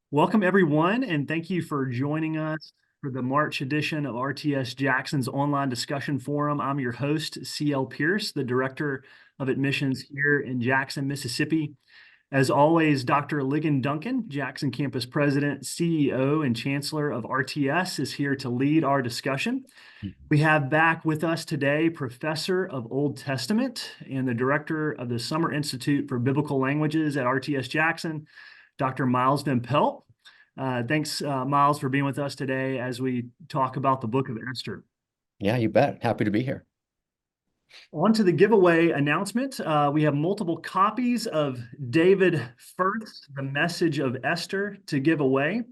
Welcome, everyone, and thank you for joining us for the March edition of RTS Jackson's online discussion forum. I'm your host, CL Pierce, the Director of Admissions here in Jackson, Mississippi. As always, Dr. Ligon Duncan, Jackson Campus President, CEO, and Chancellor of RTS, is here to lead our discussion. We have back with us today Professor of Old Testament and the Director of the Summer Institute for Biblical Languages at RTS Jackson, Dr. Miles Van Pelt. Thanks, Miles, for being with us today as we talk about the book of Esther. Yeah, you bet. Happy to be here. On to the giveaway announcement. We have multiple copies of David Firth's The Message of Esther to give away.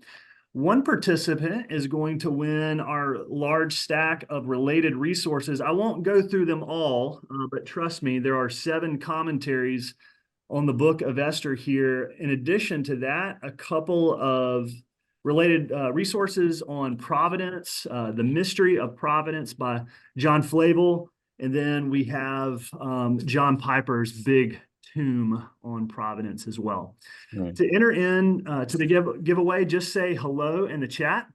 One participant is going to win our large stack of related resources. I won't go through them all, but trust me, there are 7 commentaries on the book of Esther here. In addition to that, a couple of related resources on Providence, The Mystery of Providence by John Flavel. And then we have John Piper's big tomb on Providence as well. To enter in to the giveaway, just say hello in the chat.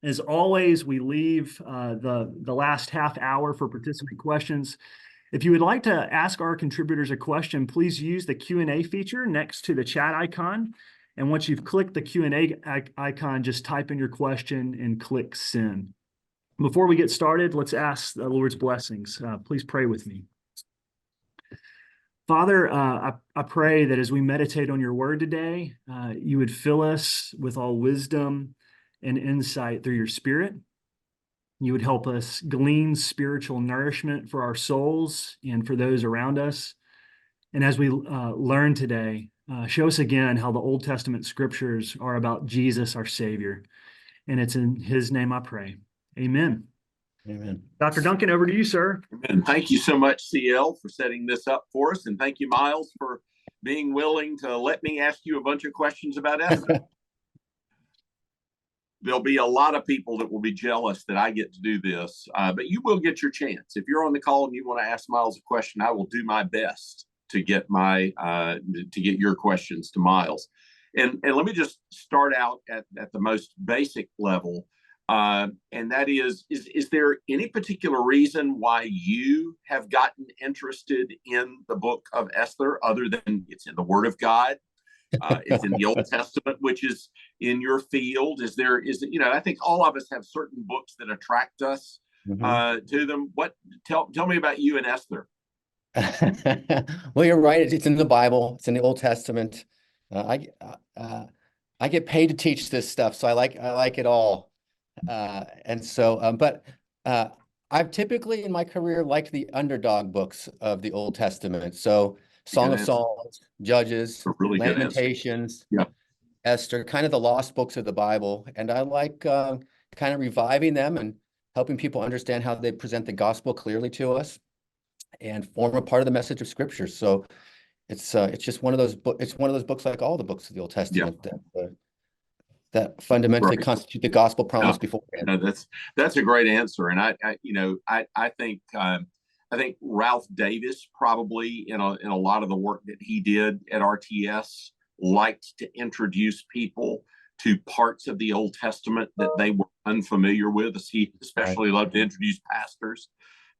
As always, we leave the last half hour for participant questions. If you would like to ask our contributors a question, please use the Q&A feature next to the chat icon. And once you've clicked the Q&A icon, just type in your question and click send. Before we get started, let's ask the Lord's blessings. Please pray with me. Father, I pray that as we meditate on your word today, you would fill us with all wisdom and insight through your Spirit. You would help us glean spiritual nourishment for our souls and for those around us. And as we learn today, show us again how the Old Testament scriptures are about Jesus, our Savior. And it's in his name I pray. Amen. Amen. Dr. Duncan, over to you, sir. And thank you so much, CL, for setting this up for us. And thank you, Miles, for being willing to let me ask you a bunch of questions about Esther. There'll be a lot of people that will be jealous that I get to do this, but you will get your chance. If you're on the call and you want to ask Miles a question, I will do my best to get your questions to Miles. And let me just start out at the most basic level, and that is there any particular reason why you have gotten interested in the book of Esther, other than it's in the Word of God? It's in the Old Testament, which is in your field. I think all of us have certain books that attract us to them. Tell me about you and Esther. Well, you're right. It's in the Bible. It's in the Old Testament. I get paid to teach this stuff, so I like it all. But I've typically in my career liked the underdog books of the Old Testament. So Song of Songs, Judges, really Lamentations, yeah. Esther, kind of the lost books of the Bible. And I like kind of reviving them and helping people understand how they present the gospel clearly to us and form a part of the message of Scripture. So it's just one of those books. It's one of those books, like all the books of the Old Testament, that fundamentally constitute the gospel promise before. No, that's a great answer, and I think Ralph Davis probably in a lot of the work that he did at RTS liked to introduce people to parts of the Old Testament that they were unfamiliar with. He especially loved to introduce pastors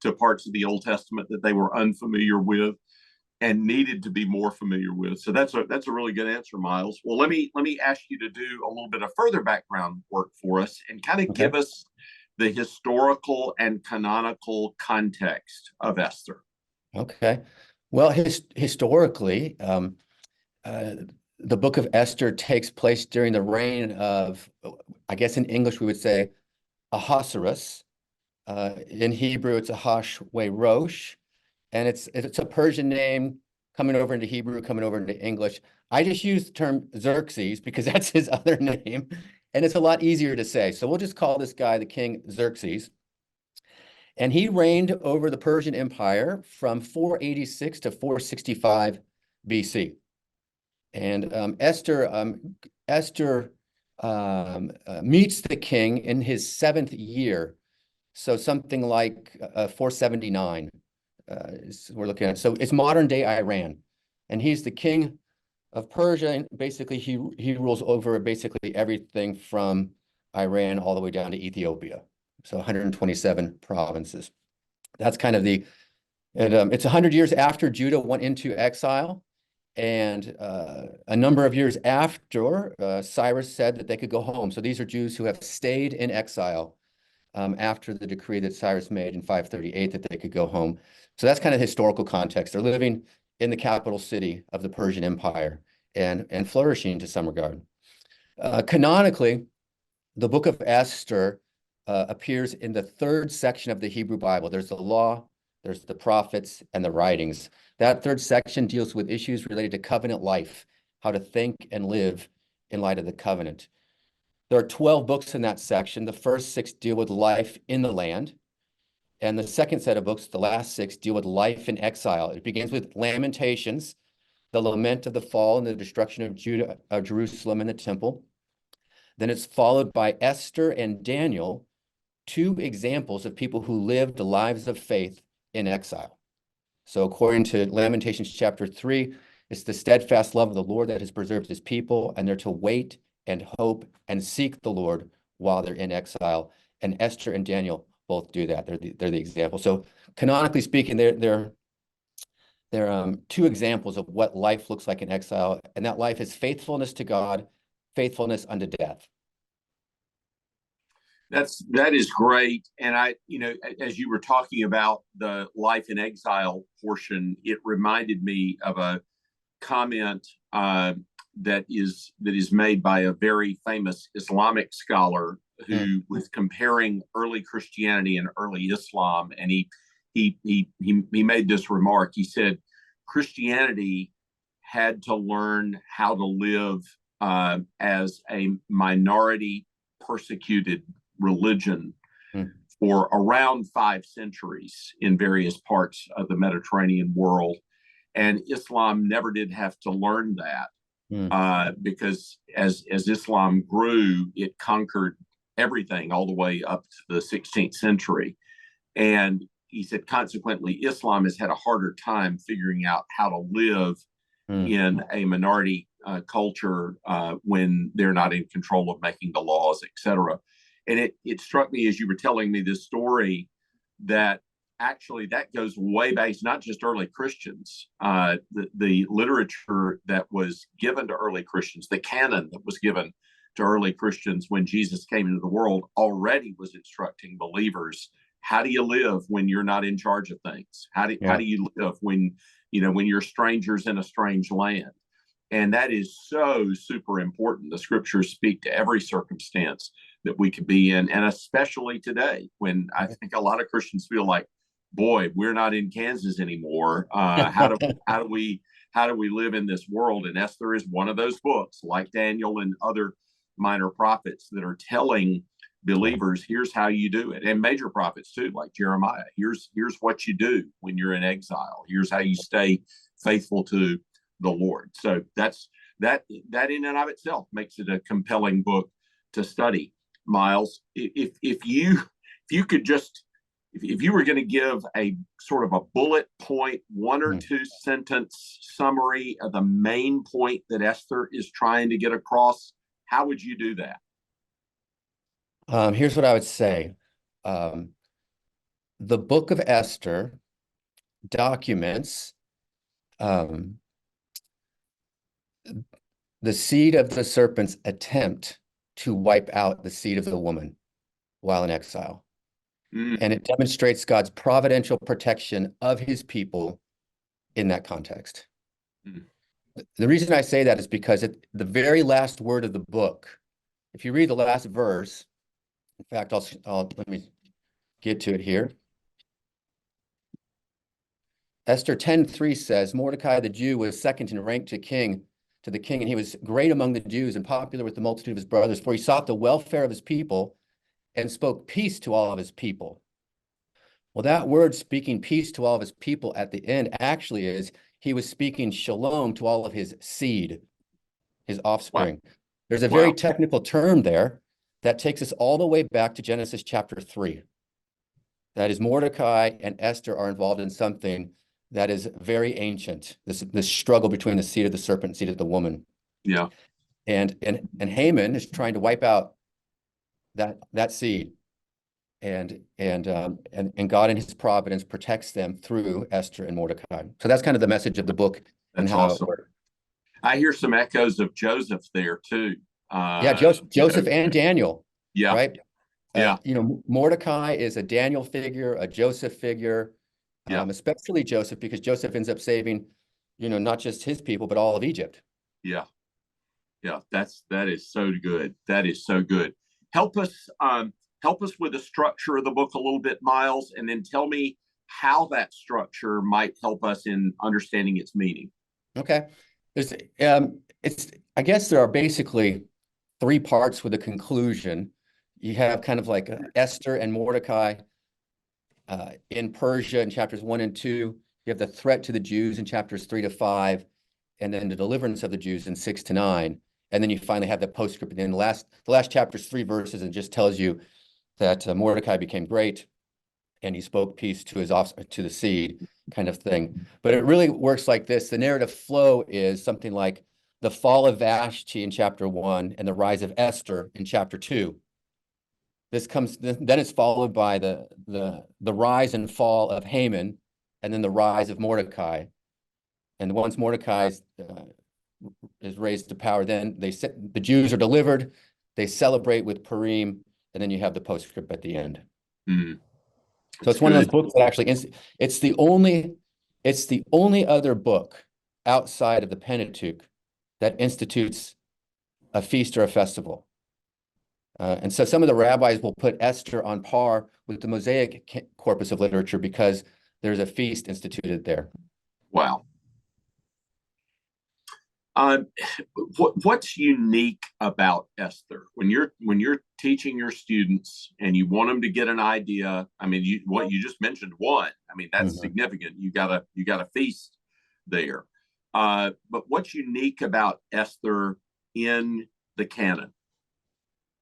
to parts of the Old Testament that they were unfamiliar with and needed to be more familiar with. So that's a really good answer, Miles. Well, let me ask you to do a little bit of further background work for us and kind of give us the historical and canonical context of Esther. Okay. Well, historically, the book of Esther takes place during the reign of, I guess in English we would say, Ahasuerus. In Hebrew, it's Ahashwerosh, and it's a Persian name coming over into Hebrew, coming over into English. I just use the term Xerxes because that's his other name, and it's a lot easier to say. So we'll just call this guy the King Xerxes. And he reigned over the Persian Empire from 486 to 465 BC. And Esther meets the king in his 7th year. So something like 479 we're looking at. So it's modern day Iran. And he's the king of Persia. And basically, he rules over basically everything from Iran all the way down to Ethiopia. So 127 provinces. That's kind of it's 100 years after Judah went into exile. And a number of years after, Cyrus said that they could go home. So these are Jews who have stayed in exile after the decree that Cyrus made in 538 that they could go home. So that's kind of historical context. They're living in the capital city of the Persian Empire and flourishing to some regard. Canonically, the book of Esther appears in the third section of the Hebrew Bible. There's the law, there's the prophets, and the writings. That third section deals with issues related to covenant life, how to think and live in light of the covenant. There are 12 books in that section. The first 6 deal with life in the land. And the second set of books, the last 6, deal with life in exile. It begins with Lamentations, the lament of the fall and the destruction of Judah, of Jerusalem and the temple. Then it's followed by Esther and Daniel, 2 examples of people who lived lives of faith in exile. So according to Lamentations chapter 3, it's the steadfast love of the Lord that has preserved his people, and they're to wait and hope and seek the Lord while they're in exile. And Esther and Daniel both do that. They're the example. So canonically speaking, they're 2 examples of what life looks like in exile, and that life is faithfulness to God, faithfulness unto death. That is great. And as you were talking about the life in exile portion, it reminded me of a comment that is made by a very famous Islamic scholar who was comparing early Christianity and early Islam, and he made this remark. He said Christianity had to learn how to live as a minority persecuted religion for around 5 centuries in various parts of the Mediterranean world. And Islam never did have to learn that because as Islam grew, it conquered everything all the way up to the 16th century. And he said, consequently, Islam has had a harder time figuring out how to live in a minority culture when they're not in control of making the laws, etc. And it struck me as you were telling me this story that actually that goes way back. It's not just early Christians. The literature that was given to early Christians, the canon that was given to early Christians when Jesus came into the world, already was instructing believers, how do you live when you're not in charge of things? How do you live when you're strangers in a strange land? And that is so super important. The scriptures speak to every circumstance that we could be in, and especially today when I think a lot of Christians feel like, boy, we're not in Kansas anymore. How do we live in this world? And Esther is one of those books, like Daniel and other minor prophets, that are telling believers, here's how you do it. And major prophets too, like Jeremiah. Here's what you do when you're in exile. Here's how you stay faithful to the Lord. So that in and of itself makes it a compelling book to study. Miles, if you could just, if you were going to give a sort of a bullet point, 1 or 2 sentence summary of the main point that Esther is trying to get across, how would you do that? Here's what I would say. The book of Esther documents the seed of the serpent's attempt to wipe out the seed of the woman while in exile. And it demonstrates God's providential protection of his people in that context. The reason I say that is because the very last word of the book, if you read the last verse, in fact, let me get to it here. Esther 10:3 says, Mordecai the Jew was second in rank to the king, and he was great among the Jews and popular with the multitude of his brothers, for he sought the welfare of his people and spoke peace to all of his people. Well, that word speaking peace to all of his people at the end actually is he was speaking shalom to all of his seed, his offspring. Wow. There's a very technical term there that takes us all the way back to Genesis chapter 3. That is, Mordecai and Esther are involved in something that is very ancient. This struggle between the seed of the serpent and seed of the woman. Yeah. And Haman is trying to wipe out that seed. And God in his providence protects them through Esther and Mordecai. So that's kind of the message of the book and That's how awesome. it works. I hear some echoes of Joseph there too. Yeah, Joseph and Daniel. Yeah. Right. Yeah. Mordecai is a Daniel figure, a Joseph figure, Yeah. especially Joseph, because Joseph ends up saving, not just his people, but all of Egypt. Yeah. Yeah. That is so good. That is so good. Help us with the structure of the book a little bit, Miles, and then tell me how that structure might help us in understanding its meaning. Okay. I guess there are basically three parts with a conclusion. You have kind of like Esther and Mordecai in Persia in chapters 1 and 2. You have the threat to the Jews in chapters 3 to 5, and then the deliverance of the Jews in 6 to 9. And then you finally have the postscript. And then the last chapter is 3 verses and just tells you that Mordecai became great and he spoke peace to to the seed, kind of thing. But it really works like this. The narrative flow is something like the fall of Vashti in chapter 1 and the rise of Esther in chapter 2. Then it's followed by the rise and fall of Haman, and then the rise of Mordecai. And once Mordecai is raised to power, then the Jews are delivered. They celebrate with Purim, and then you have the postscript at the end. So it's one of those books that actually it's the only other book outside of the Pentateuch that institutes a feast or a festival. And so some of the rabbis will put Esther on par with the Mosaic corpus of literature because there's a feast instituted there. Wow. What's unique about Esther when you're teaching your students and you want them to get an idea? I mean, what you just mentioned one. I mean, that's significant. You got a feast there. But what's unique about Esther in the canon?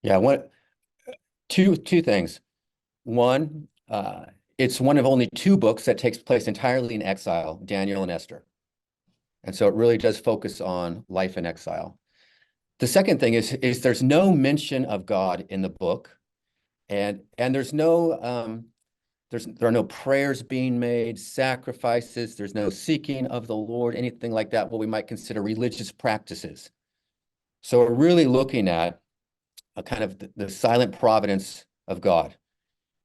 Yeah, two things. One, it's one of only 2 books that takes place entirely in exile, Daniel and Esther. And so it really does focus on life in exile. The second thing is there's no mention of God in the book, and there's no there are no prayers being made, sacrifices, there's no seeking of the Lord, anything like that, what we might consider religious practices. So we're really looking at a kind of the silent providence of God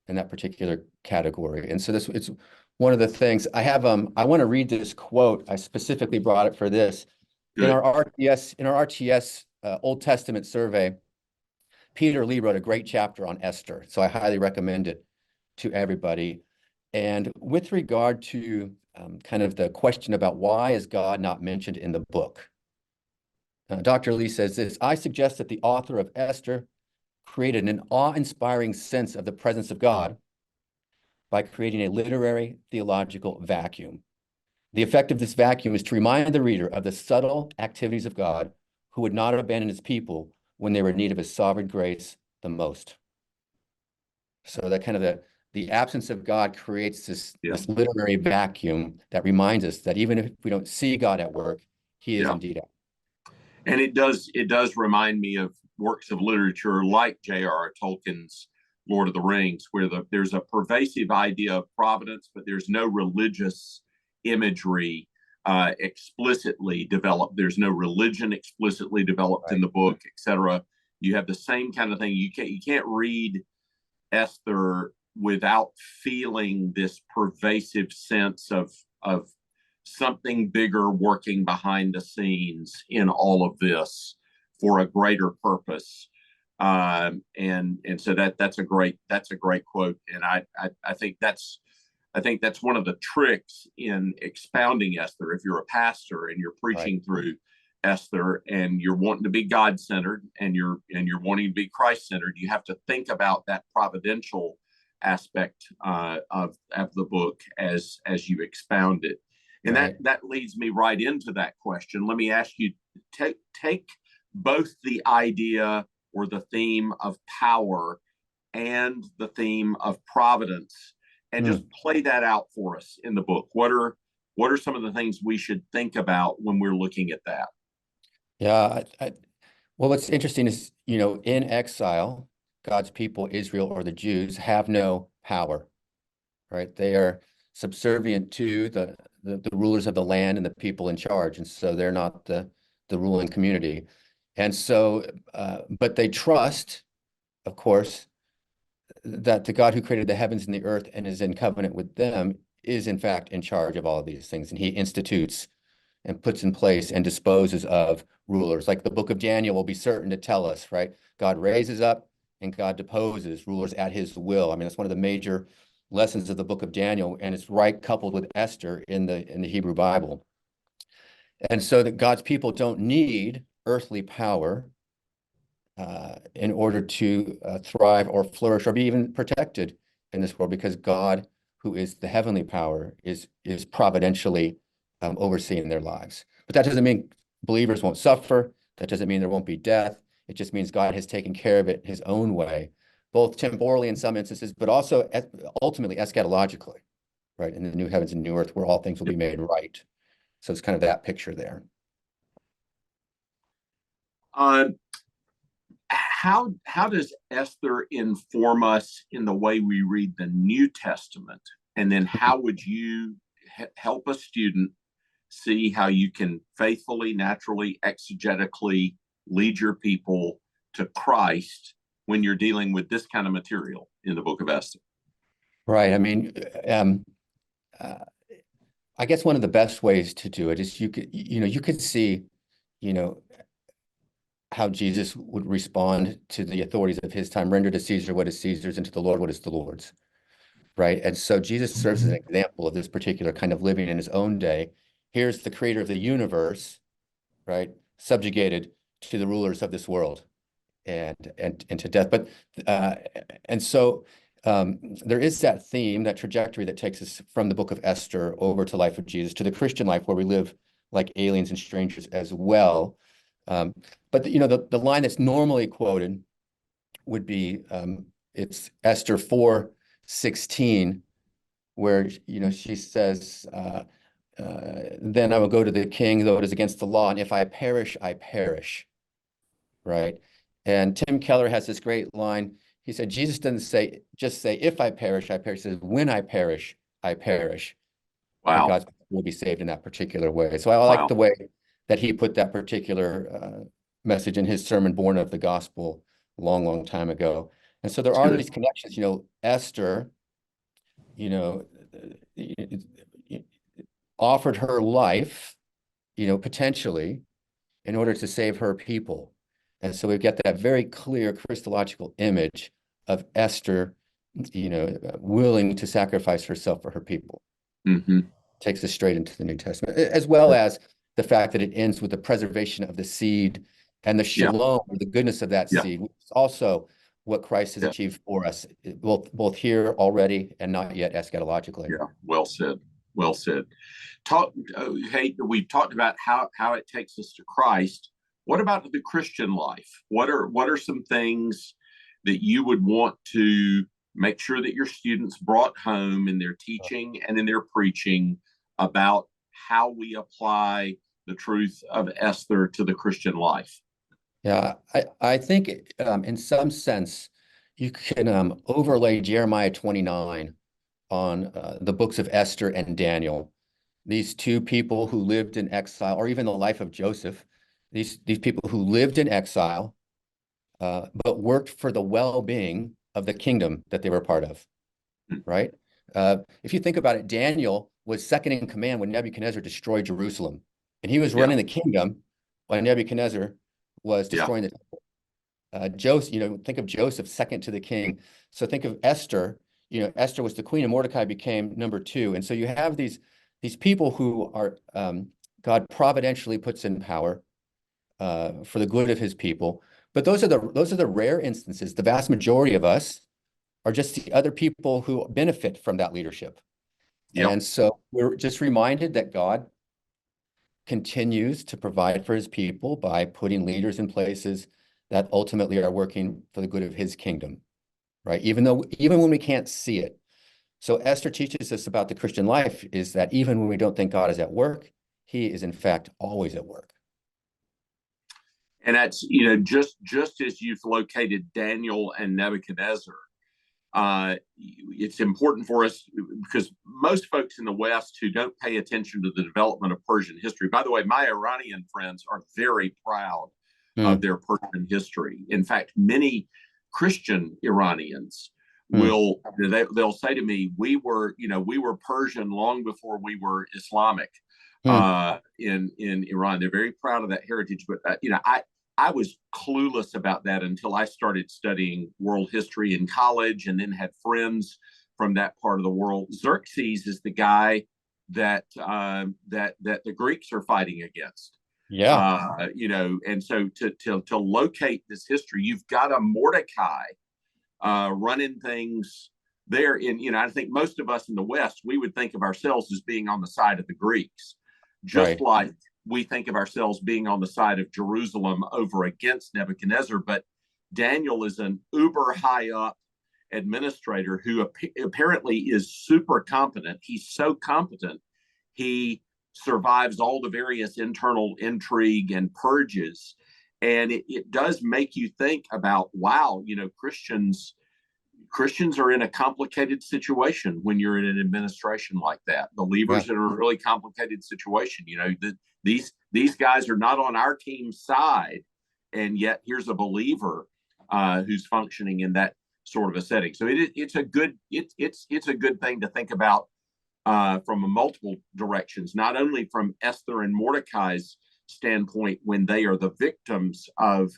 in that particular category. And so it's one of the things I have. I want to read this quote. I specifically brought it for this. Good. In our RTS Old Testament survey, Peter Lee wrote a great chapter on Esther. So I highly recommend it to everybody. And with regard to kind of the question about why is God not mentioned in the book, Dr. Lee says this: I suggest that the author of Esther created an awe-inspiring sense of the presence of God by creating a literary theological vacuum. The effect of this vacuum is to remind the reader of the subtle activities of God, who would not abandon his people when they were in need of his sovereign grace the most. So that kind of the absence of God creates this literary vacuum that reminds us that even if we don't see God at work, he is indeed at work. And it does remind me of works of literature like J.R.R. Tolkien's Lord of the Rings, where there's a pervasive idea of providence, but there's no religious imagery explicitly developed. There's no religion explicitly developed in the book, etc. You have the same kind of thing. You can't read Esther without feeling this pervasive sense of something bigger working behind the scenes in all of this for a greater purpose. And so that's a great quote. And I think that's one of the tricks in expounding Esther. If you're a pastor and you're preaching through Esther and you're wanting to be God-centered and you're wanting to be Christ-centered, you have to think about that providential aspect of the book as you expound it. And that leads me right into that question. Let me ask you, take both the idea or the theme of power and the theme of providence and just play that out for us in the book. What are What are some of the things we should think about when we're looking at that? Yeah, well, what's interesting is, in exile, God's people, Israel or the Jews, have no power, right? They are subservient to the rulers of the land and the people in charge, and so they're not the ruling community. And so, but they trust, of course, that the God who created the heavens and the earth and is in covenant with them is in fact in charge of all of these things, and he institutes and puts in place and disposes of rulers. Like the book of Daniel will be certain to tell us, right? God raises up and God deposes rulers at his will. I mean, that's one of the major lessons of the book of Daniel, and it's right coupled with Esther in the Hebrew Bible. And so that God's people don't need earthly power in order to thrive or flourish or be even protected in this world, because God, who is the heavenly power, is providentially overseeing their lives. But that doesn't mean believers won't suffer. That doesn't mean there won't be death. It just means God has taken care of it his own way, both temporally in some instances, but also ultimately eschatologically, right? In the new heavens and new earth, where all things will be made right. So it's kind of that picture there. How does Esther inform us in the way we read the New Testament? And then how would you help a student see how you can faithfully, naturally, exegetically lead your people to Christ when you're dealing with this kind of material in the book of Esther? Right. I mean, I guess one of the best ways to do it is you could see, how Jesus would respond to the authorities of his time: render to Caesar what is Caesar's, and to the Lord what is the Lord's, right? And so Jesus serves as an example of this particular kind of living in his own day. Here's the creator of the universe, right, subjugated to the rulers of this world and to death. But and so there is that theme, that trajectory that takes us from the book of Esther over to life of Jesus, to the Christian life, where we live like aliens and strangers as well. But the line that's normally quoted would be it's Esther 4:16, where she says, "Then I will go to the king, though it is against the law, and if I perish, I perish." Right? And Tim Keller has this great line. He said, Jesus doesn't just say, "If I perish, I perish." He says, "When I perish, I perish." And Wow. God's people will be saved in that particular way. So I like the way that he put that particular message in his sermon, Born of the Gospel, a long, long time ago. And so there are these connections. Esther, offered her life, potentially, in order to save her people. And so we get that very clear Christological image of Esther, willing to sacrifice herself for her people. Mm-hmm. Takes us straight into the New Testament, as well as the fact that it ends with the preservation of the seed and the shalom, or the goodness of that seed, which is also what Christ has achieved for us, both here already and not yet eschatologically. Yeah, well said. Well said. Hey, we've talked about how it takes us to Christ. What about the Christian life? What are some things that you would want to make sure that your students brought home in their teaching and in their preaching about how we apply the truth of Esther to the Christian life? Yeah, I think in some sense you can overlay Jeremiah 29 on the books of Esther and Daniel. These two people who lived in exile, or even the life of Joseph, these people who lived in exile, but worked for the well-being of the kingdom that they were part of, right? If you think about it, Daniel was second in command when Nebuchadnezzar destroyed Jerusalem, and he was running the kingdom while Nebuchadnezzar was destroying the temple. Joseph, think of Joseph, second to the king. So think of Esther. Esther was the queen, and Mordecai became number two. And so you have these people who are God providentially puts in power for the good of his people. But those are the rare instances. The vast majority of us are just the other people who benefit from that leadership. Yep. And so we're just reminded that God continues to provide for his people by putting leaders in places that ultimately are working for the good of his kingdom, right? Even when we can't see it. So Esther teaches us about the Christian life is that even when we don't think God is at work, he is in fact always at work. And that's, just as you've located Daniel and Nebuchadnezzar, it's important for us because most folks in the West who don't pay attention to the development of Persian history, by the way, my Iranian friends are very proud of their Persian history. In fact, many Christian Iranians they'll say to me, we were Persian long before we were Islamic in Iran. They're very proud of that heritage. But I was clueless about that until I started studying world history in college, and then had friends from that part of the world. Xerxes is the guy that the Greeks are fighting against. Yeah. And so to locate this history, you've got a Mordecai running things there. I think most of us in the West, we would think of ourselves as being on the side of the Greeks, just like we think of ourselves being on the side of Jerusalem over against Nebuchadnezzar. But Daniel is an uber high up administrator who apparently is super competent. He's so competent, he survives all the various internal intrigue and purges. And it does make you think about, wow, Christians are in a complicated situation when you're in an administration like that. Believers are in a really complicated situation. These guys are not on our team's side, and yet here's a believer who's functioning in that sort of a setting. So it's a good thing to think about from multiple directions, not only from Esther and Mordecai's standpoint when they are the victims of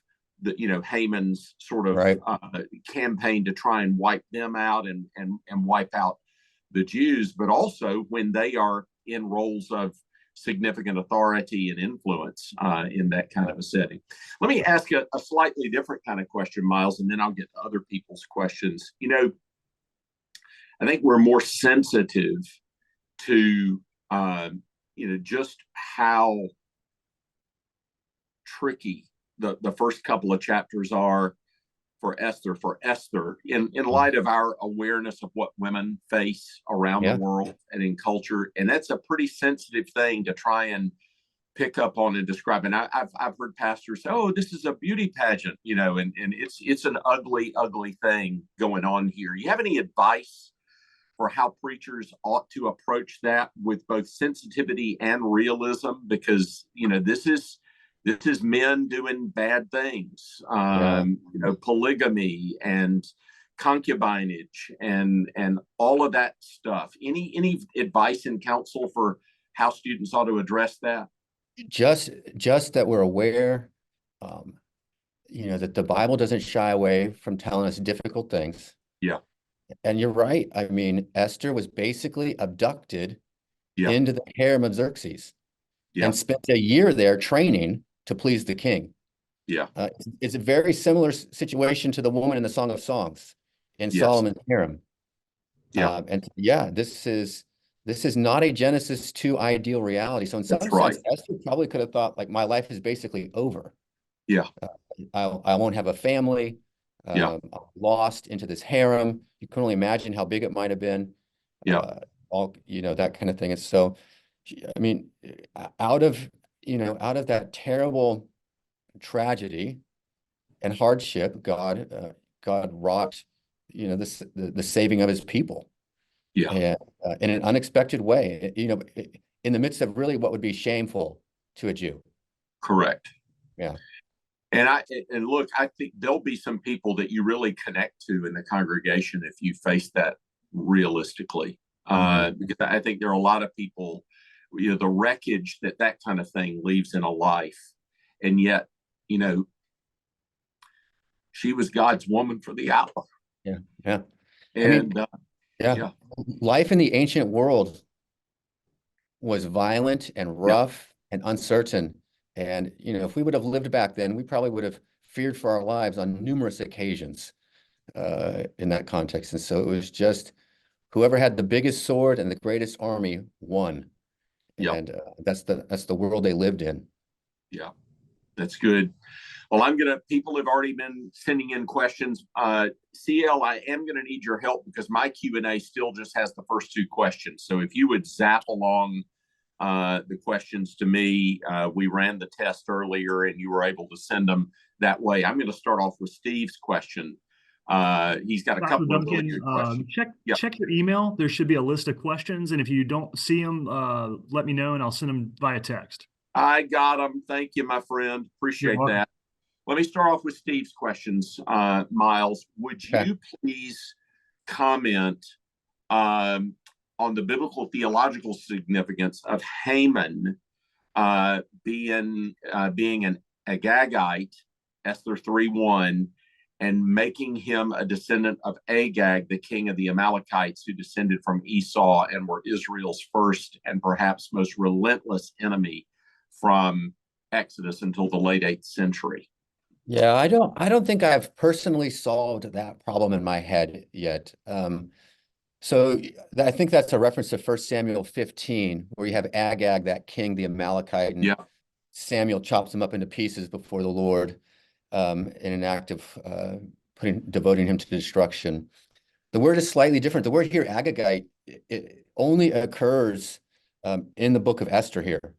Haman's sort of campaign to try and wipe them out and wipe out the Jews, but also when they are in roles of significant authority and influence in that kind of a setting. Let me ask a slightly different kind of question, Miles, and then I'll get to other people's questions. I think we're more sensitive to just how tricky the first couple of chapters are for Esther in light of our awareness of what women face around the world and in culture. And that's a pretty sensitive thing to try and pick up on and describe. And I've heard pastors say, oh, this is a beauty pageant, and it's an ugly thing going on here. You have any advice for how preachers ought to approach that with both sensitivity and realism? Because, this is men doing bad things, polygamy and concubinage and all of that stuff. Any advice and counsel for how students ought to address that? Just that we're aware, that the Bible doesn't shy away from telling us difficult things. Yeah. And you're right. I mean, Esther was basically abducted into the harem of Xerxes and spent a year there training to please the king. Yeah. It's a very similar situation to the woman in the Song of Songs in Solomon's harem. This is not a Genesis 2 ideal reality. So in some sense, Esther probably could have thought, like, my life is basically over. Yeah. I won't have a family. I'm lost into this harem. You can only imagine how big it might have been. That kind of thing. And so, I mean, out of that terrible tragedy and hardship, God wrought, the saving of his people. And in an unexpected way, in the midst of really what would be shameful to a Jew. Correct. Yeah. And look, I think there'll be some people that you really connect to in the congregation if you face that realistically. Because I think there are a lot of people, the wreckage that kind of thing leaves in a life. And yet, she was God's woman for the hour. Yeah. Yeah. And life in the ancient world was violent and rough and uncertain. And, if we would have lived back then, we probably would have feared for our lives on numerous occasions in that context. And so it was just whoever had the biggest sword and the greatest army won. And that's the world they lived in. Yeah. That's good. Well, people have already been sending in questions. CL, I am going to need your help because my Q&A still just has the first two questions. So if you would zap along the questions to me, we ran the test earlier and you were able to send them that way. I'm going to start off with Steve's question. He's got a Dr. couple of Duncan, good questions. check your email. There should be a list of questions, and if you don't see them, let me know, and I'll send them via text. I got them. Thank you, my friend. Appreciate that. Let me start off with Steve's questions. Miles, would you please comment on the biblical theological significance of Haman being an Agagite, Esther 3:1, and making him a descendant of Agag, the king of the Amalekites, who descended from Esau and were Israel's first and perhaps most relentless enemy from Exodus until the late 8th century? Yeah, I don't think I've personally solved that problem in my head yet. So I think that's a reference to 1 Samuel 15, where you have Agag, that king, the Amalekite, and Samuel chops him up into pieces before the Lord in an act of devoting him to destruction. The word is slightly different. The word here, Agagite, it only occurs in the book of Esther here.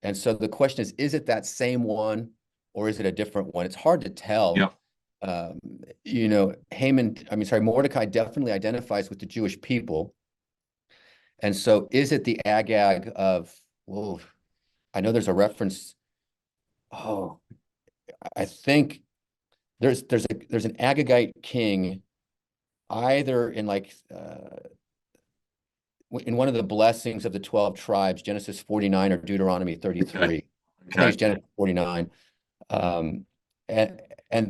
And so the question is it that same one? Or is it a different one? It's hard to tell. Mordecai definitely identifies with the Jewish people. And so is it the Agag of, I know there's a reference. I think there's an Agagite king either in in one of the blessings of the 12 tribes, Genesis 49 or Deuteronomy 33. I think it's Genesis 49. And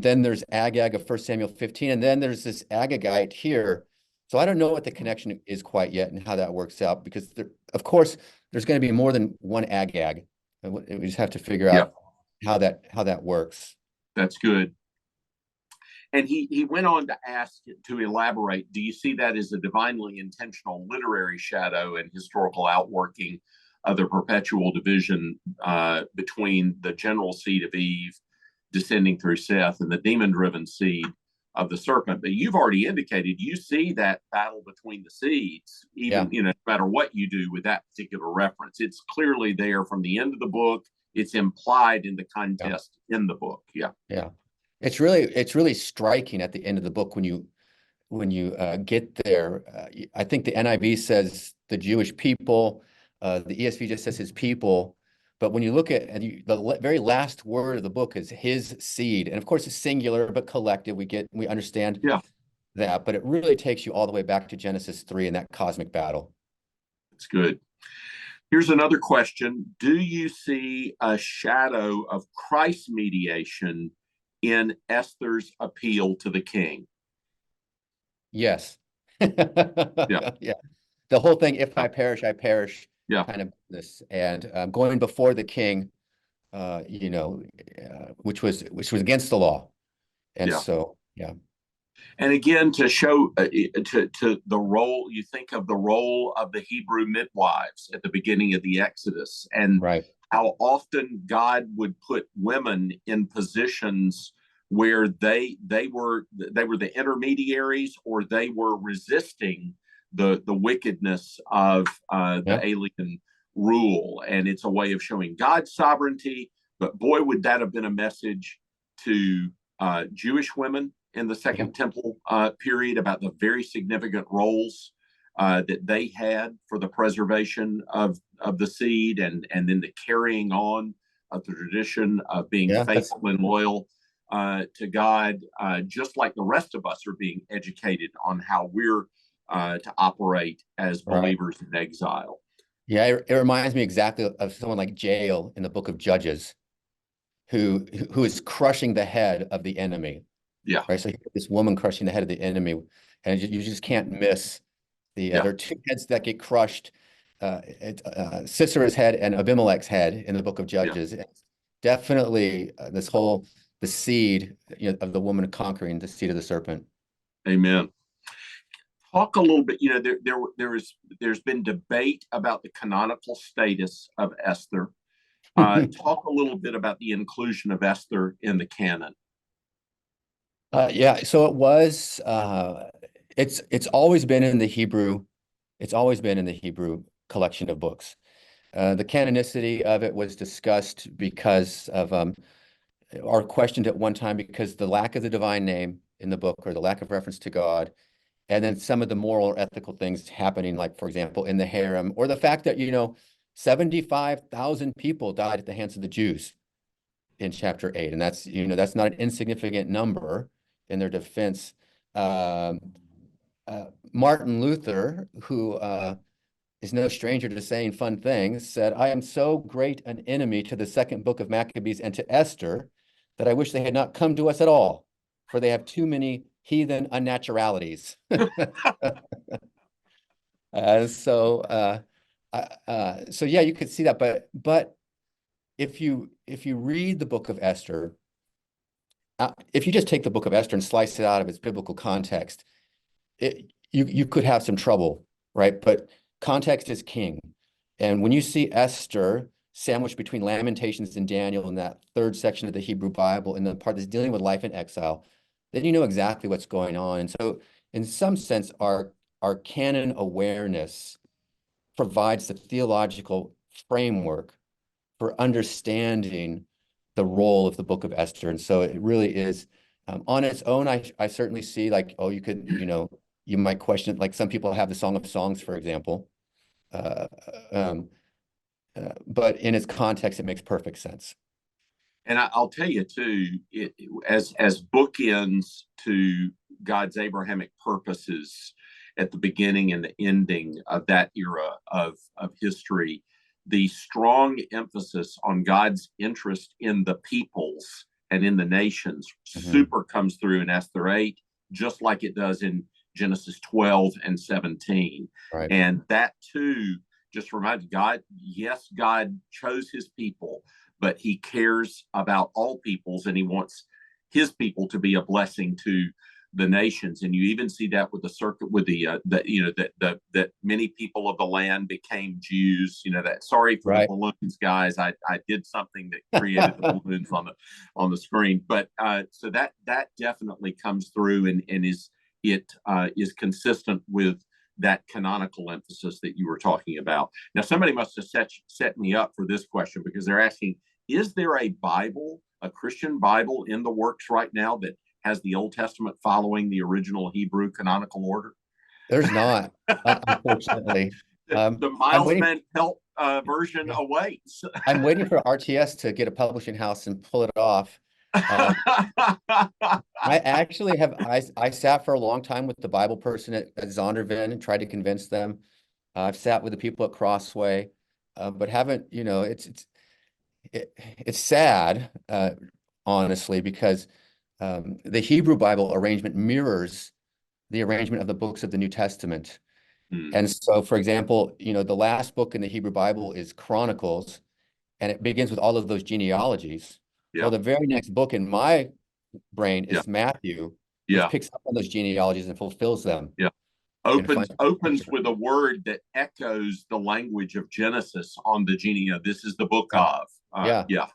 then there's Agag of 1 Samuel 15, and then there's this Agagite here. So I don't know what the connection is quite yet and how that works out, because of course there's going to be more than one Agag. We just have to figure out how that works. That's good. And he went on to ask to elaborate, do you see that as a divinely intentional literary shadow and historical outworking of the perpetual division between the general seed of Eve descending through Seth and the demon-driven seed of the serpent? But you've already indicated you see that battle between the seeds, even no matter what you do with that particular reference. It's clearly there from the end of the book. It's implied in the contest in the book. Yeah. It's really striking at the end of the book when you get there. I think the NIV says the Jewish people. The ESV just says his people, but when you look at the very last word of the book is his seed, and of course it's singular but collective. We understand that, but it really takes you all the way back to Genesis 3 and that cosmic battle. That's good. Here's another question: do you see a shadow of Christ's mediation in Esther's appeal to the king? Yes. The whole thing, if I perish, I perish. Kind of this, and going before the king, which was against the law, and And again, to show to the role, you think of the role of the Hebrew midwives at the beginning of the Exodus, and how often God would put women in positions where they were the intermediaries, or they were resisting the wickedness of the alien rule. And it's a way of showing God's sovereignty. But boy, would that have been a message to Jewish women in the Second Temple period about the very significant roles that they had for the preservation of the seed, and then the carrying on of the tradition of being faithful and loyal to God, just like the rest of us are being educated on how we're to operate as believers in exile. It reminds me exactly of someone like Jael in the book of Judges, who is crushing the head of the enemy. So this woman crushing the head of the enemy, and you just can't miss there are two heads that get crushed: Sisera's head and Abimelech's head in the book of Judges. Definitely the seed of the woman conquering the seed of the serpent. Amen. Talk a little bit. There's been debate about the canonical status of Esther. Talk a little bit about the inclusion of Esther in the canon. Yeah, so it was it's always been in the Hebrew, it's always been in the Hebrew collection of books. The canonicity of it was discussed because of or questioned at one time because the lack of the divine name in the book or the lack of reference to God, and then some of the moral or ethical things happening, like for example, in the harem, or the fact that 75,000 people died at the hands of the Jews in chapter 8, and that's not an insignificant number in their defense. Martin Luther, who is no stranger to saying fun things, said, "I am so great an enemy to the second book of Maccabees and to Esther that I wish they had not come to us at all, for they have too many heathen unnaturalities." So yeah, you could see that, but if you read the book of Esther, if you just take the book of Esther and slice it out of its biblical context, you could have some trouble, right? But context is king. And when you see Esther sandwiched between Lamentations and Daniel in that third section of the Hebrew Bible, in the part that's dealing with life in exile, then you know exactly what's going on. And so in some sense, our canon awareness provides the theological framework for understanding the role of the book of Esther. And so it really is, on its own, I certainly see, like, oh, you could, you might question it, like some people have the Song of Songs, for example. But in its context, it makes perfect sense. And I'll tell you too, as bookends to God's Abrahamic purposes at the beginning and the ending of that era of history, the strong emphasis on God's interest in the peoples and in the nations super comes through in Esther 8, just like it does in Genesis 12 and 17. Right. And that too just reminds God, yes, God chose his people, but he cares about all peoples, and he wants his people to be a blessing to the nations. And you even see that with the circuit, with that many people of the land became Jews. That, sorry for the balloons, guys. I did something that created the balloons on the screen. But so that definitely comes through and is consistent with that canonical emphasis that you were talking about. Now, somebody must have set me up for this question, because they're asking, is there a Bible, a Christian Bible in the works right now that has the Old Testament following the original Hebrew canonical order? There's not, unfortunately. The Miles Van Pelt version awaits. I'm waiting for RTS to get a publishing house and pull it off. I actually have, I sat for a long time with the Bible person at Zondervan and tried to convince them. I've sat with the people at Crossway, but haven't, it's sad, honestly, because the Hebrew Bible arrangement mirrors the arrangement of the books of the New Testament. And so, for example, the last book in the Hebrew Bible is Chronicles, and it begins with all of those genealogies. Yeah. Well, the very next book in my brain is Matthew, which picks up on those genealogies and fulfills them. Yeah. Opens with a word that echoes the language of Genesis on the this is the book of. Yeah.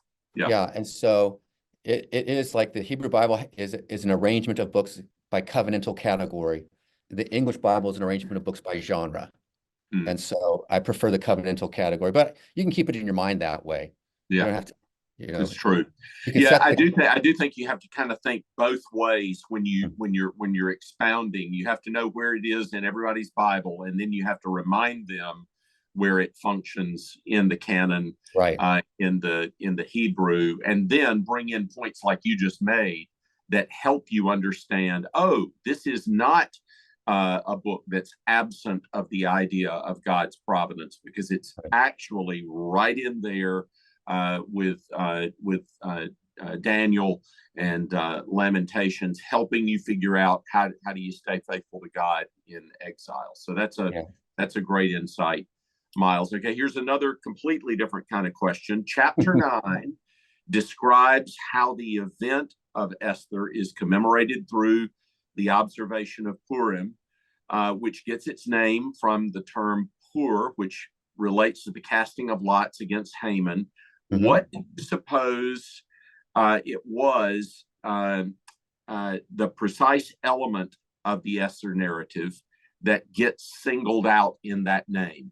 And so it is like the Hebrew Bible is an arrangement of books by covenantal category. The English Bible is an arrangement of books by genre. And so I prefer the covenantal category, but you can keep it in your mind that way. Yeah. You don't have to, it's true. Yeah, I do think you have to kind of think both ways when you're expounding. You have to know where it is in everybody's Bible, and then you have to remind them where it functions in the canon, right? In the Hebrew, and then bring in points like you just made that help you understand. Oh, this is not a book that's absent of the idea of God's providence, because it's actually right in there with Daniel and Lamentations, helping you figure out how do you stay faithful to God in exile. So that's a great insight, Miles. Okay, here's another completely different kind of question. Chapter 9 describes how the event of Esther is commemorated through the observation of Purim, which gets its name from the term Pur, which relates to the casting of lots against Haman, What do you suppose it was the precise element of the Esther narrative that gets singled out in that name?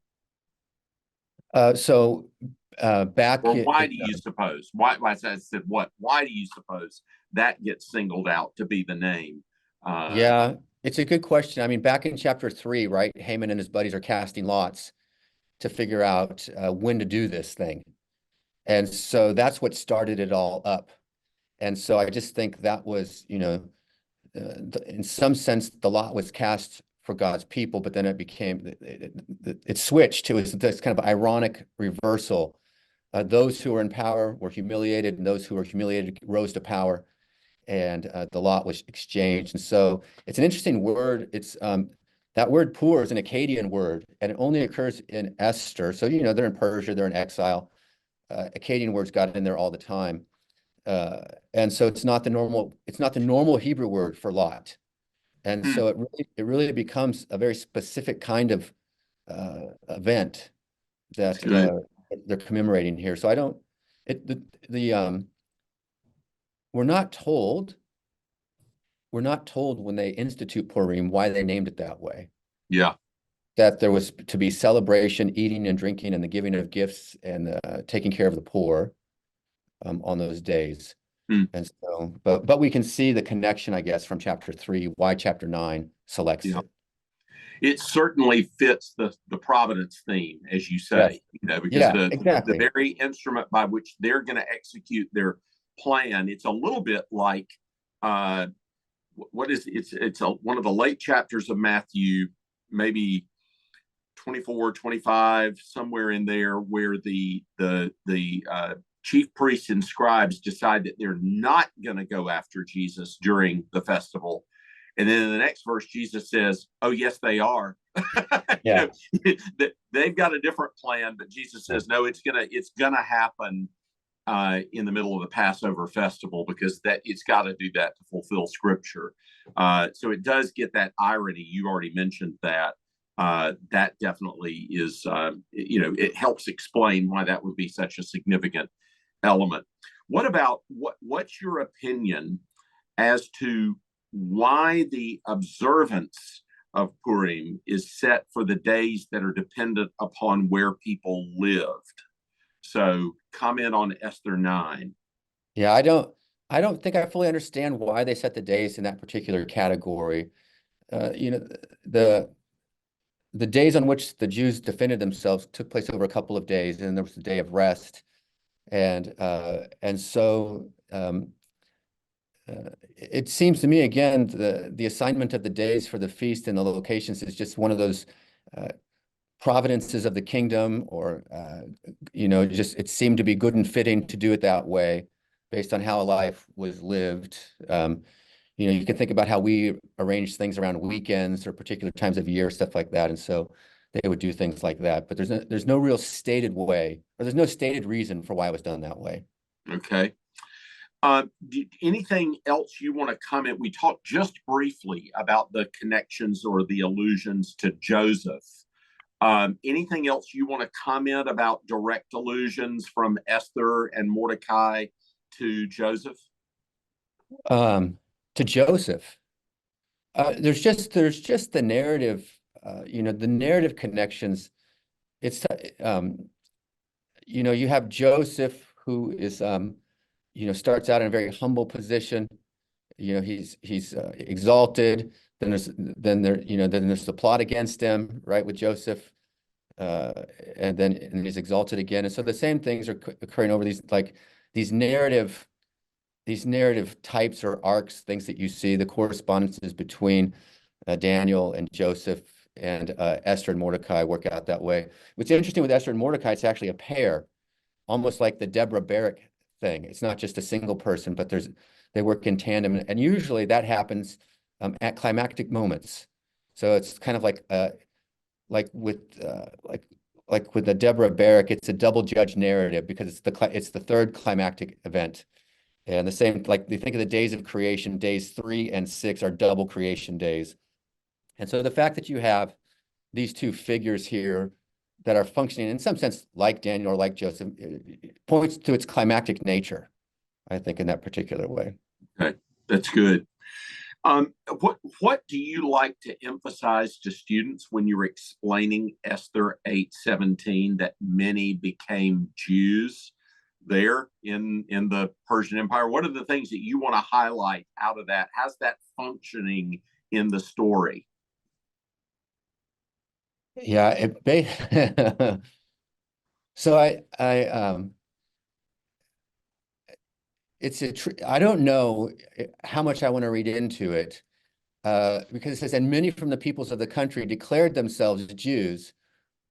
Back Or why do you suppose? Why I said what? Why do you suppose that gets singled out to be the name? Yeah, it's a good question. I mean, back in chapter 3, right, Haman and his buddies are casting lots to figure out when to do this thing. And so that's what started it all up. And so I just think that was, in some sense, the lot was cast for God's people, but then it became, it switched. It was this kind of ironic reversal. Those who were in power were humiliated, and those who were humiliated rose to power, and the lot was exchanged. And so it's an interesting word. It's that word "poor" is an Akkadian word, and it only occurs in Esther. So they're in Persia, they're in exile. Akkadian words got in there all the time, and so it's not the normal Hebrew word for lot. And so it really becomes a very specific kind of event that they're commemorating here. So I don't, we're not told when they institute Purim why they named it that way. Yeah. That there was to be celebration, eating and drinking, and the giving of gifts, and taking care of the poor on those days. And so, but we can see the connection, I guess, from chapter 3, why chapter 9 selects it. It certainly fits the Providence theme, as you say, yes. Because exactly. the very instrument by which they're going to execute their plan, it's a little bit like what is it's one of the late chapters of Matthew, maybe 24, 25, somewhere in there, where the chief priests and scribes decide that they're not going to go after Jesus during the festival. And then in the next verse, Jesus says, "Oh, yes, they are." Yeah. They've got a different plan, but Jesus says, "No, it's gonna happen in the middle of the Passover festival, because that it's got to do that to fulfill Scripture." So it does get that irony. You already mentioned that. That definitely is, it helps explain why that would be such a significant element. What's your opinion as to why the observance of Purim is set for the days that are dependent upon where people lived? So comment on Esther 9. Yeah, I don't think I fully understand why they set the days in that particular category. The days on which the Jews defended themselves took place over a couple of days, and there was the day of rest. And so it seems to me, again, the assignment of the days for the feast and the locations is just one of those providences of the kingdom, or just it seemed to be good and fitting to do it that way based on how life was lived. You can think about how we arrange things around weekends or particular times of year, stuff like that. And so they would do things like that, but there's no real stated way, or there's no stated reason for why it was done that way. Okay. Anything else you want to comment? We talked just briefly about the connections or the allusions to Joseph. Anything else you want to comment about direct allusions from Esther and Mordecai to Joseph? To Joseph, there's just the narrative, the narrative connections. It's you have Joseph, who is starts out in a very humble position. He's exalted. Then there's the plot against him, right, with Joseph, and then he's exalted again. And so the same things are occurring over these narrative types or arcs, things that you see, the correspondences between Daniel and Joseph and Esther and Mordecai work out that way. What's interesting with Esther and Mordecai, it's actually a pair, almost like the Deborah Barak thing. It's not just a single person, but they work in tandem, and usually that happens at climactic moments. So it's kind of like with the Deborah Barak, it's a double judge narrative, because it's the third climactic event. And the same, like they think of the days of creation, days 3 and 6 are double creation days. And so the fact that you have these two figures here that are functioning in some sense like Daniel or like Joseph, it points to its climactic nature, I think, in that particular way. Okay, that's good. What do you like to emphasize to students when you're explaining Esther 8:17 that many became Jews there in the Persian Empire? What are the things that you want to highlight out of that? How's that functioning in the story? Yeah, so I don't know how much I want to read into it, because it says, and many from the peoples of the country declared themselves Jews,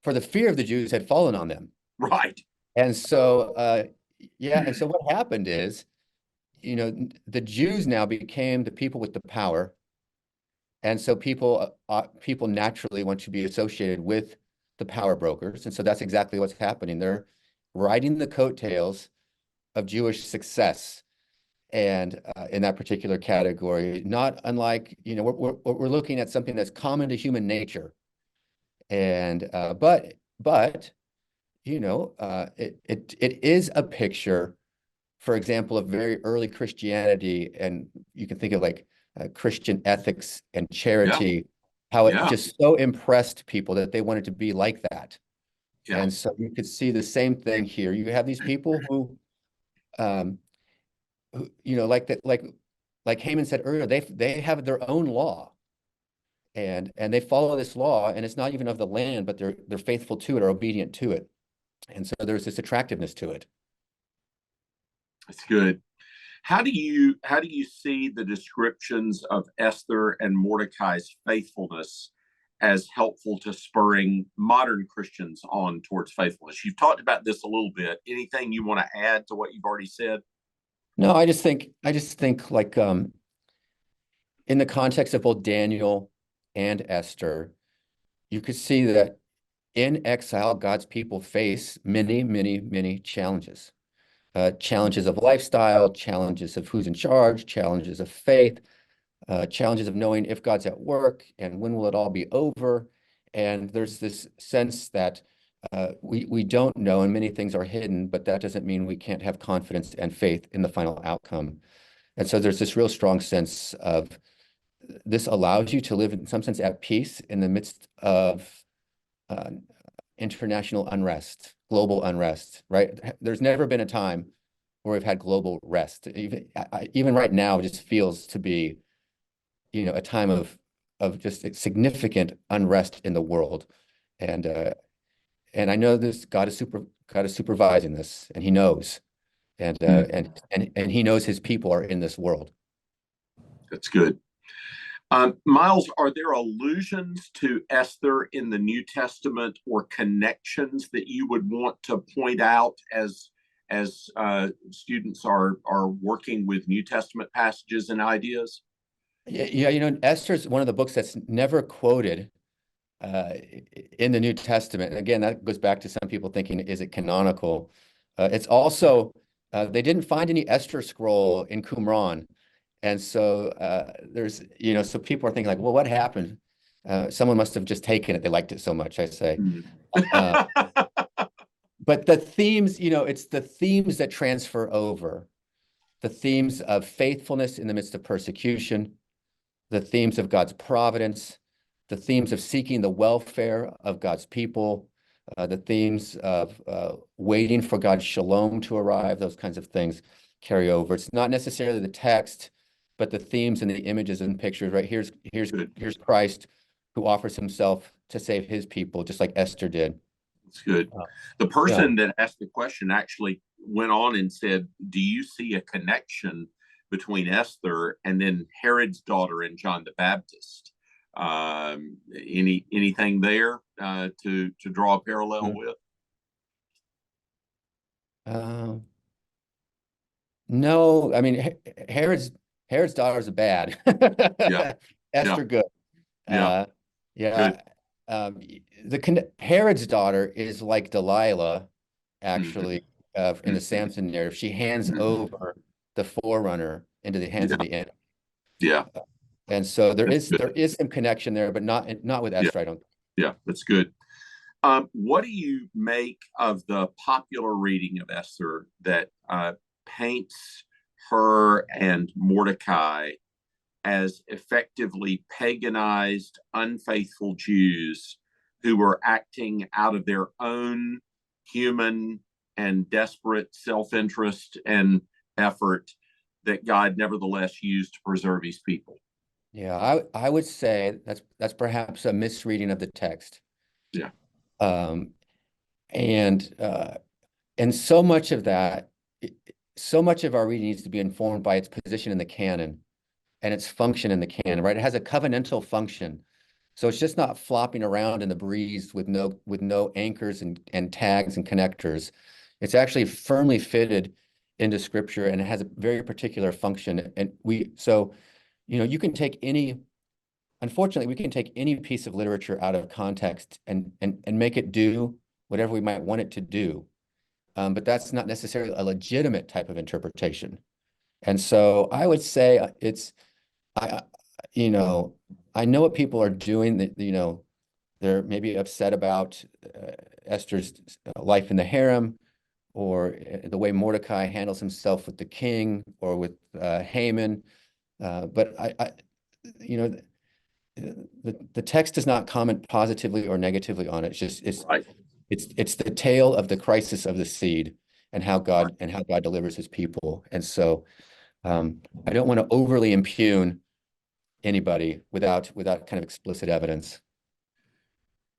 for the fear of the Jews had fallen on them. Right. And so, yeah, and so what happened is, the Jews now became the people with the power. And so people naturally want to be associated with the power brokers. And so that's exactly what's happening. They're riding the coattails of Jewish success. And in that particular category, not unlike, we're looking at something that's common to human nature. And but it is a picture, for example, of very early Christianity, and you can think of like Christian ethics and charity, how it just so impressed people that they wanted to be like that. Yeah. And so you could see the same thing here. You have these people who like that, like Haman said earlier, they have their own law, and they follow this law, and it's not even of the land, but they're faithful to it or obedient to it. And so there's this attractiveness to it. That's good. How do you see the descriptions of Esther and Mordecai's faithfulness as helpful to spurring modern Christians on towards faithfulness? You've talked about this a little bit. Anything you want to add to what you've already said? No, I just think like in the context of both Daniel and Esther, you could see that in exile, God's people face many, many, many challenges. Challenges of lifestyle, challenges of who's in charge, challenges of faith, challenges of knowing if God's at work and when will it all be over. And there's this sense that we don't know, and many things are hidden, but that doesn't mean we can't have confidence and faith in the final outcome. And so there's this real strong sense of this allows you to live in some sense at peace in the midst of international unrest, global unrest, right? There's never been a time where we've had global rest. Even right now, it just feels to be, a time of just significant unrest in the world. And I know this God is supervising this, and he knows. And he knows his people are in this world. That's good. Miles, are there allusions to Esther in the New Testament or connections that you would want to point out as students are working with New Testament passages and ideas? Yeah, Esther's one of the books that's never quoted in the New Testament. And again, that goes back to some people thinking, is it canonical? It's also, they didn't find any Esther scroll in Qumran. And so there's, so people are thinking like, well, what happened? Someone must have just taken it. They liked it so much, I say. But the themes, it's the themes that transfer over. The themes of faithfulness in the midst of persecution, the themes of God's providence, the themes of seeking the welfare of God's people, the themes of waiting for God's shalom to arrive, those kinds of things carry over. It's not necessarily the text, but the themes and the images and pictures, right? Here's Christ who offers himself to save his people, just like Esther did. That's good. The person that asked the question actually went on and said, do you see a connection between Esther and then Herod's daughter and John the Baptist? Anything there to draw a parallel with? No, I mean, Herod's daughters are bad. Yeah. Esther good. Yeah. Good. Herod's daughter is like Delilah, actually, in the Samson narrative. She hands over the forerunner into the hands of the enemy. Yeah. And so there is some connection there, but not with Esther, I don't think. Yeah, that's good. What do you make of the popular reading of Esther that paints her and Mordecai as effectively paganized, unfaithful Jews who were acting out of their own human and desperate self-interest and effort that God nevertheless used to preserve his people? Yeah, I would say that's perhaps a misreading of the text. Yeah. Um, and so much of that, so much of our reading needs to be informed by its position in the canon and its function in the canon, right? It has a covenantal function. So it's just not flopping around in the breeze with no anchors and tags and connectors. It's actually firmly fitted into scripture, and it has a very particular function. And you can take unfortunately, we can take any piece of literature out of context and make it do whatever we might want it to do. But that's not necessarily a legitimate type of interpretation. And so I would say I, I know what people are doing, that, they're maybe upset about Esther's life in the harem, or the way Mordecai handles himself with the king or with Haman. But the text does not comment positively or negatively on it. Right. It's the tale of the crisis of the seed and how God delivers his people. And so I don't want to overly impugn anybody without kind of explicit evidence.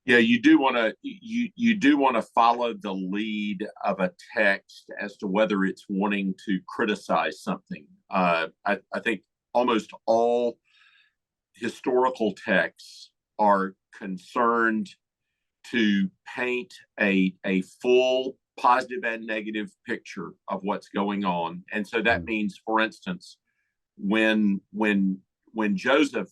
Yeah, you do want to you do want to follow the lead of a text as to whether it's wanting to criticize something. I think almost all historical texts are concerned to paint a full positive and negative picture of what's going on. And so that means, for instance, when Joseph,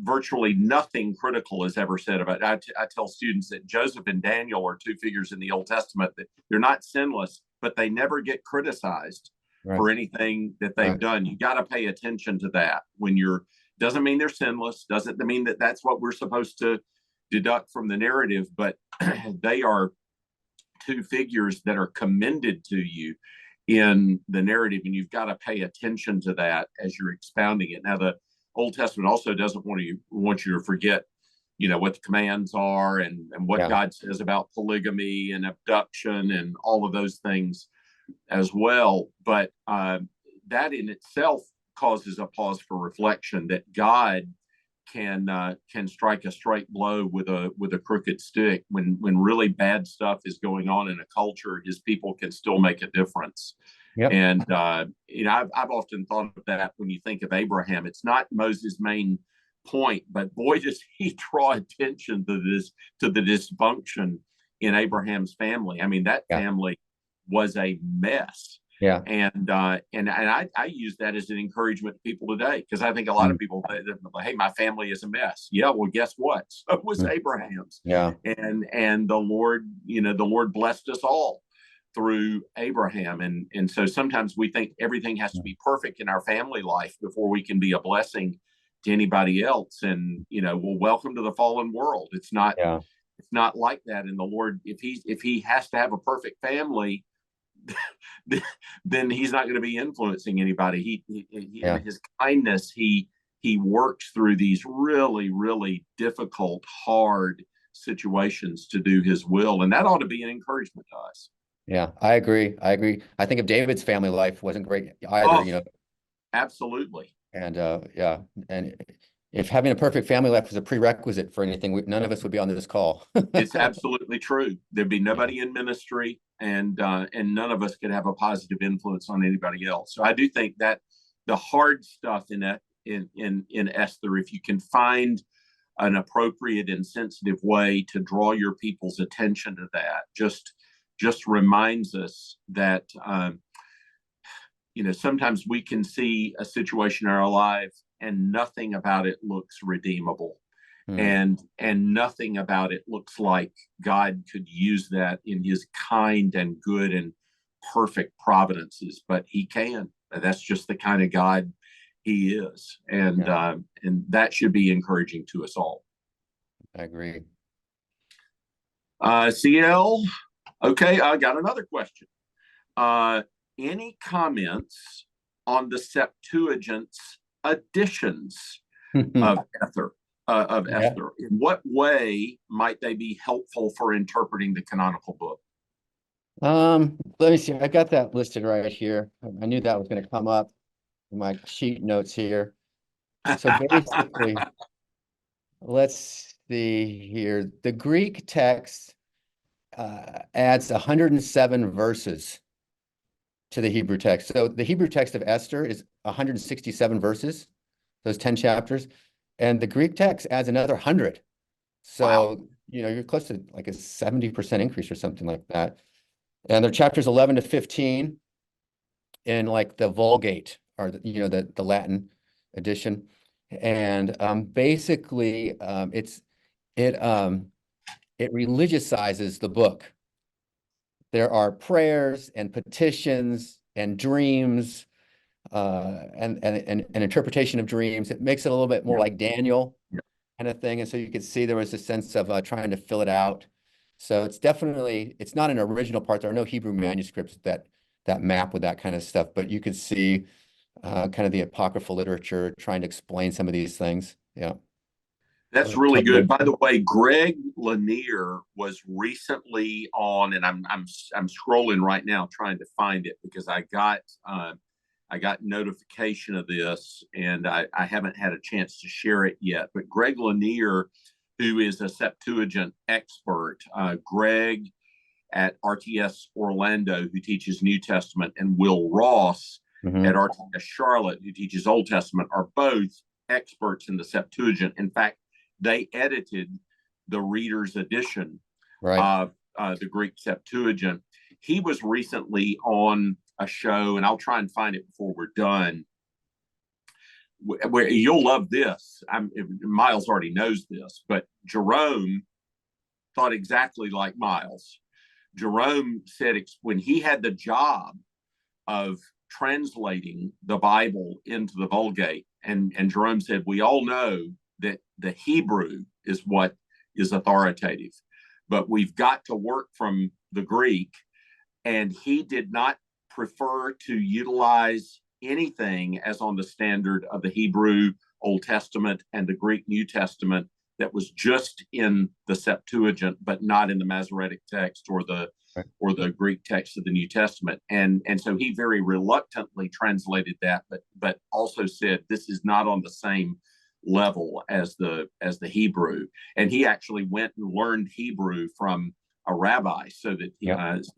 virtually nothing critical is ever said about it. I tell students that Joseph and Daniel are two figures in the Old Testament that they're not sinless, but they never get criticized for anything that they've done. You got to pay attention to that when you're. Doesn't mean they're sinless. Doesn't mean that that's what we're supposed to deduct from the narrative, but they are two figures that are commended to you in the narrative, and you've got to pay attention to that as you're expounding it. Now, the Old Testament also doesn't want you to forget, what the commands are and what God says about polygamy and abduction and all of those things as well. But that in itself causes a pause for reflection, that God can strike a straight blow with a crooked stick. When really bad stuff is going on in a culture, his people can still make a difference. Yep. And I've often thought of that when you think of Abraham. It's not Moses' main point, but boy, does he draw attention to the dysfunction in Abraham's family. I mean, that family was a mess. Yeah. And I use that as an encouragement to people today, because I think a lot of people say, hey, my family is a mess. Yeah, well, guess what? So was Abraham's. Yeah. And the Lord blessed us all through Abraham. And so sometimes we think everything has to be perfect in our family life before we can be a blessing to anybody else. And, well, welcome to the fallen world. It's not like that. And the Lord, if he has to have a perfect family, then he's not going to be influencing anybody. In his kindness, he works through these really, really difficult, hard situations to do his will. And that ought to be an encouragement to us. Yeah, I agree. I think if David's family life wasn't great either, Absolutely. And and if having a perfect family life was a prerequisite for anything, none of us would be on this call. It's absolutely true. There'd be nobody in ministry, and none of us could have a positive influence on anybody else. So I do think that the hard stuff in Esther, if you can find an appropriate and sensitive way to draw your people's attention to that, just reminds us that sometimes we can see a situation in our life and nothing about it looks redeemable. And nothing about it looks like God could use that in his kind and good and perfect providences, but he can. That's just the kind of God he is. And that should be encouraging to us all. I agree. CL, okay, I got another question. Any comments on the Septuagint's additions of Esther? Yeah. In what way might they be helpful for interpreting the canonical book? Let me see. I got that listed right here. I knew that was going to come up in my sheet notes here. So basically, let's see here. The Greek text adds 107 verses to the Hebrew text. So the Hebrew text of Esther is 167 verses, those 10 chapters, and the Greek text adds another 100. So, Wow. You're close to like a 70% increase or something like that. And they're chapters 11 to 15 in like the Vulgate or the Latin edition. And basically it religiousizes the book. There are prayers and petitions and dreams and interpretation of dreams. It makes it a little bit more like Daniel kind of thing. And so you could see there was a sense of trying to fill it out. So it's not an original part. There are no Hebrew manuscripts that map with that kind of stuff, but you could see kind of the apocryphal literature trying to explain some of these things. Yeah. That's really good. By the way, Greg Lanier was recently on, and I'm scrolling right now trying to find it because I got notification of this, and I haven't had a chance to share it yet. But Greg Lanier, who is a Septuagint expert, Greg at RTS Orlando, who teaches New Testament, and Will Ross at RTS Charlotte, who teaches Old Testament, are both experts in the Septuagint. In fact, they edited the Reader's Edition of the Greek Septuagint. He was recently on a show, and I'll try and find it before we're done, where you'll love this. Miles already knows this, but Jerome thought exactly like Miles. Jerome said when he had the job of translating the Bible into the Vulgate, and Jerome said, we all know that the Hebrew is what is authoritative, but we've got to work from the Greek. And he did not prefer to utilize anything as on the standard of the Hebrew Old Testament and the Greek New Testament that was just in the Septuagint, but not in the Masoretic text or the Greek text of the New Testament. And so he very reluctantly translated that, but also said this is not on the same level as the Hebrew. And he actually went and learned Hebrew from a rabbi so that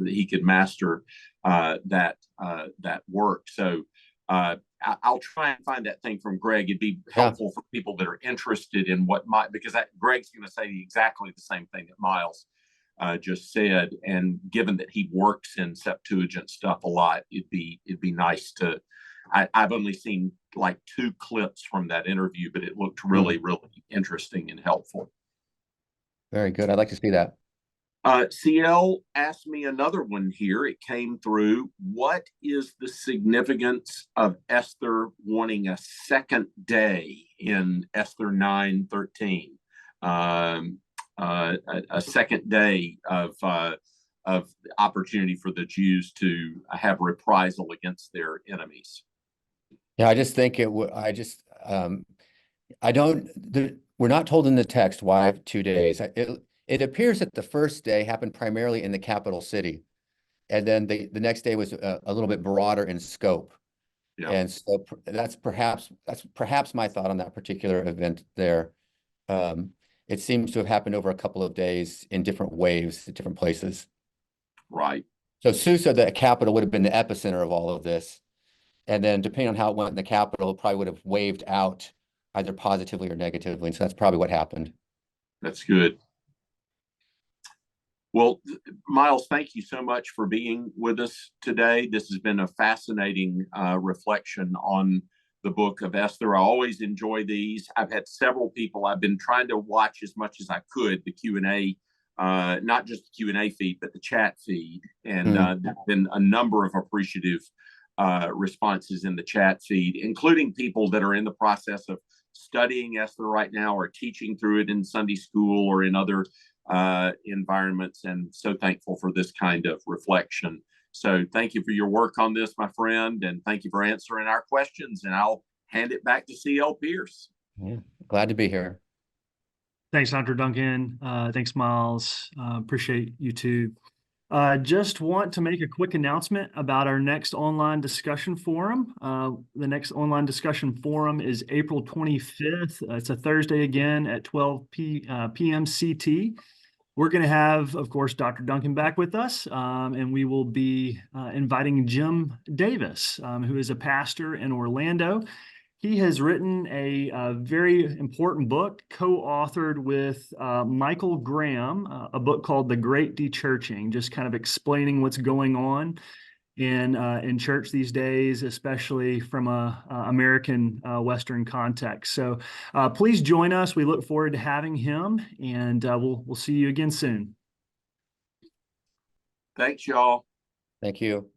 he could master that work. So I'll try and find that thing from Greg. It'd be helpful for people that are interested in because Greg's going to say exactly the same thing that Miles just said. And given that he works in Septuagint stuff a lot, it'd be nice to. I've only seen like 2 clips from that interview, but it looked really, really interesting and helpful. Very good. I'd like to see that. CL asked me another one here. It came through. What is the significance of Esther wanting a second day in Esther 9:13? A second day of opportunity for the Jews to have reprisal against their enemies. Yeah, I just think we're not told in the text why 2 days. It appears that the first day happened primarily in the capital city, and then the next day was a little bit broader in scope. Yeah. And so that's perhaps my thought on that particular event there. It seems to have happened over a couple of days in different waves at different places. Right. So Susa, the capital, would have been the epicenter of all of this. And then depending on how it went in the capital, it probably would have waved out either positively or negatively. And so that's probably what happened. That's good. Well, Miles, thank you so much for being with us today. This has been a fascinating reflection on the book of Esther. I always enjoy these. I've had several people. I've been trying to watch as much as I could the Q&A, not just the Q&A feed, but the chat feed. And there have been a number of appreciative responses in the chat feed, including people that are in the process of studying Esther right now or teaching through it in Sunday school or in other environments, and so thankful for this kind of reflection. So thank you for your work on this, my friend, and thank you for answering our questions, and I'll hand it back to CL Pierce. Yeah, glad to be here. Thanks, Dr. Duncan. Thanks, Miles. Appreciate you too. Just want to make a quick announcement about our next online discussion forum. The next online discussion forum is April 25th. It's a Thursday again at 12 p.m. CT. We're going to have, of course, Dr. Duncan back with us, and we will be inviting Jim Davis, who is a pastor in Orlando. He has written a very important book, co-authored with Michael Graham, a book called The Great Dechurching, just kind of explaining what's going on in church these days, especially from a American Western context. So please join us. We look forward to having him, and we'll see you again soon. Thanks, y'all. Thank you.